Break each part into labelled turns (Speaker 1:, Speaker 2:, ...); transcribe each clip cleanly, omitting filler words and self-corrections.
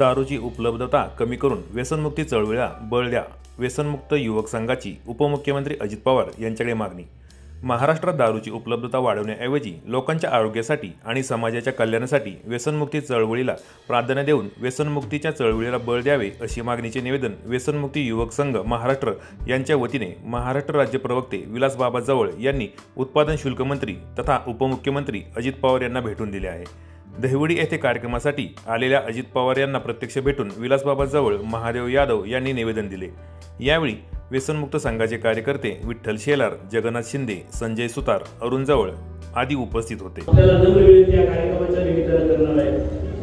Speaker 1: दारूची उपलब्धता कमी करून व्यसनमुक्ती चळवळीला बळ द्या. व्यसनमुक्त युवक संघाची उपमुख्यमंत्री अजित पवार यांच्याकडे मागणी. महाराष्ट्रात दारूची उपलब्धता वाढवण्याऐवजी लोकांच्या आरोग्यासाठी आणि समाजाच्या कल्याणासाठी व्यसनमुक्ती चळवळीला प्राधान्य देऊन व्यसनमुक्तीच्या चळवळीला बळ द्यावे अशी मागणीचे निवेदन व्यसनमुक्ती युवक संघ महाराष्ट्र यांच्या वतीने महाराष्ट्र राज्य प्रवक्ते विलासबाबा जवळ यांनी उत्पादन शुल्क मंत्री तथा उपमुख्यमंत्री अजित पवार यांना भेटून दिले आहे. दहिवडी येथे कार्यक्रमासाठी आलेल्या अजित पवार यांना प्रत्यक्ष भेटून विलासबाबा जवळ महादेव यादव यांनी निवेदन दिले. यावेळी व्यसनमुक्त संघाचे कार्यकर्ते विठ्ठल शेलार, जगन्नाथ शिंदे, संजय सुतार, अरुण जवळ आदी उपस्थित होते.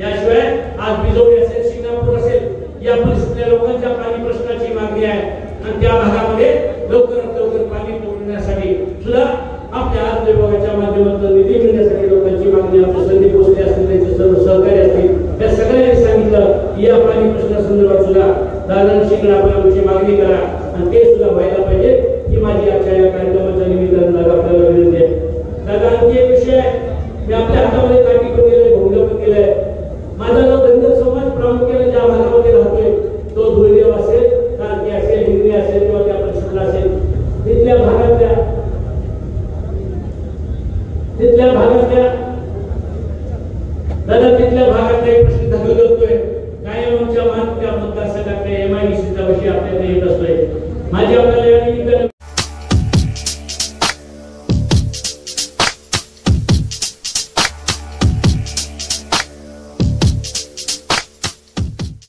Speaker 2: याशिवाय आज बिजोडी असेल, सिंगापूर असेल, या परिसरातल्या लोकांच्या पाणी प्रश्नाची मागणी आहे आणि त्या भागामध्ये लवकरात लवकर पाणी पुरवण्यासाठी सुद्धा आपल्या आरोग्य विभागाच्या माध्यमातून निधी मिळण्यासाठी लोकांची मागणी आहे. संदीप भोसले असतील, त्यांचे सर्व सहकारी असतील, या सगळ्यांनी सांगितलं की या पाणी प्रश्नासंदर्भात सुद्धा दादांशी आपण आमची मागणी करा आणि ते सुद्धा व्हायला पाहिजे ही माझी आजच्या या कार्यक्रमाच्या निमित्तानं आपल्याला विनंती आहे. दादा, आणखी एक विषय मी आपल्या हातामध्ये काठी पण केलंय, भोंगलं पण केलंय. माझा जो धनगर समाज प्रामुख्याने ज्या भागामध्ये राहतोय तो धुळदेव असेल, कारकी असेल, हिंगणी असेल किंवा